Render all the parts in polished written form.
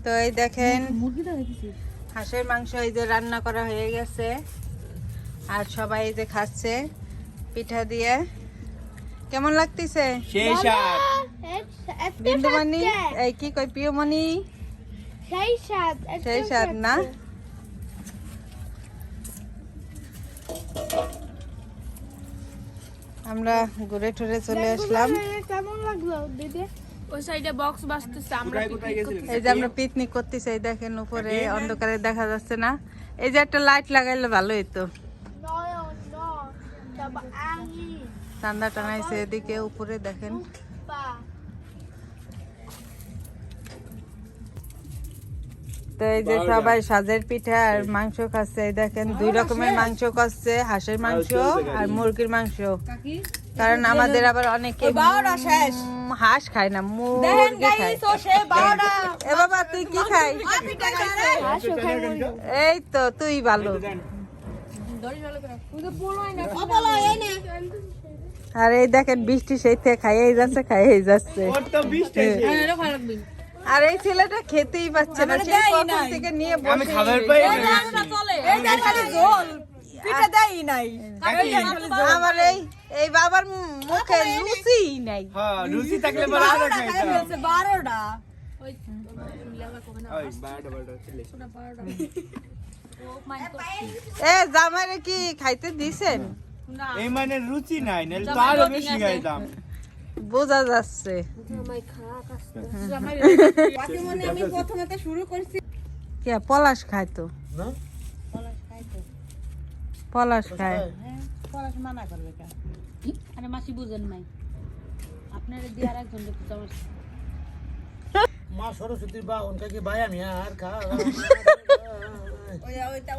তো এই দেখেন হাঁসের মাংস এই যে রান্না করা হয়ে গেছে আর সবাই এই যে খাচ্ছে পিঠা দিয়ে। কেমন লাগতেছে? সেই স্বাদ। বিন্দুমণি এই কি কই প্রিয়মণি? সেই স্বাদ না? আমরা ঘুরে টুরে চলে আসলাম। কেমন লাগলো দিদি? ওই সাইডে বক্স বাজতেছে, আমরা এই যে আমরা পিকনিক করতেছি, এই দেখেন উপরে অন্ধকারে দেখা যাচ্ছে না। এই যে একটা লাইট লাগাইলে ভালো হইতো। চান্দা টানাইছে এদিকে উপরে দেখেন। তো এই যে সবাই সাজের পিঠা আর মাংস খাচ্ছে। এই দেখেন 2 রকমের মাংস খাচ্ছে, হাঁসের মাংস আর মুরগির মাংস। কারণ আমাদের আবার অনেকে হাঁস খায় না, মুরগি খায়। এ বাবা তুই কি খাই? এই তো তুই ভালো। আর এই দেখেন বৃষ্টি সেই থেকে খাইয়েই যাচ্ছে। আর এই ছেলেটা খেতেই পাচ্ছে না, সেই কখন থেকে নিয়ে বসে। আমি খাবার পাই আমার এই বাবার মুখে রুচি নাই। হ্যাঁ রুচি থাকলে বড় করে খাইতাম। 12টা ওই 12টা এ জামাইরে কি খাইতে দিছেন? এই মানে রুচি নাই, নাহলে তো আরো বেশি খাইতাম। বোঝা যাচ্ছে। কে পলাশ খায় তো? পলাশ খায়। পলাশ মানা করবে কেন? আরে মাসি বুঝেন নাই, আপনারা দিয়ে আর একজন পূজা করছে। মা সরস্বতীর বা ওনকা কি ভাই আমি আর খা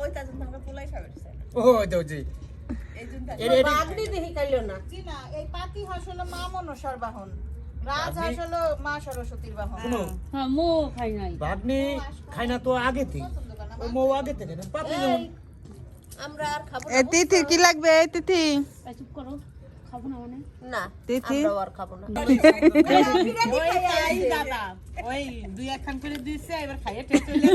ওইটা তোমরা পোলাই খাবে। ওই জি বাগনি দেখি কাইলো না। জি না, এই পাতি হাঁস হলো মা মনসার বাহন, রাজ হাঁস হলো মা সরস্বতীর বাহন। হ্যাঁ মো খাই নাই। ভাগ্নি খাই না তো আগে থেকে, ওই মৌ আগে থেকে না পাতি যেমন। আমরা আর খাবো না। এই তিথি কি লাগবে? এই তিথি চুপ করো, খাবো না মানে না, তিথি আমরা আর খাবো না। ওই দাদা ওই 2-1 খান করে দিছে, এবার খাইয়ে টেস্ট হইলে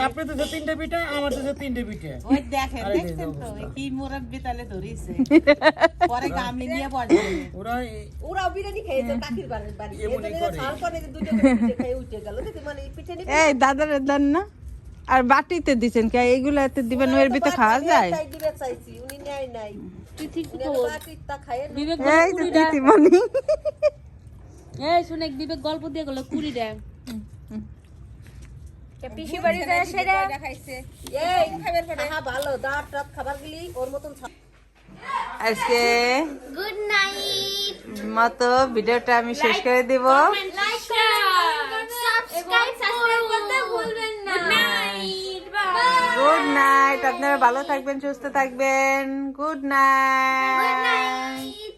আপনি তো 3টে পিঠা, আমার তো 3টে পিঠা। ওই দেখেন, দেখছেন তো কি মোরব বিতালে ধরিছে। পরে গামলি নিয়ে পড়ছে। ওরা বিরিয়ানি খেয়েছে কাকির বাড়ি। এদের ছাল করে দুটো পিঠে খেয়ে উঠে গেল। দেখি মানে পিঠে নি এই দাদারে দেন না। আর বাটিতে দিছেন কে? এইগুলাতে দিবেন, এর ভিতরে খাওয়া যায়? চাই দিবে চাইছি, উনি নেয় নাই। তিথি উনি বাটিটা খায় না। বিবেক এই তো তিথি মনি। এই শুনে বিবেক গল্প দিয়ে গেল 20 টাকা। পিসি বাড়ি যায় সেরা খাইছে। এই খাবার পড়ে হ্যাঁ ভালো দাঁত রাত খাবার গলি ওর মতন। আজকে গুড নাইট মতো ভিডিওটা আমি শেষ করে দিব। লাইক সাবস্ক্রাইব করতে ভুলবেন না। Good night bye. Good night, আপনারা ভালো থাকবেন, সুস্থ থাকবেন। Good night.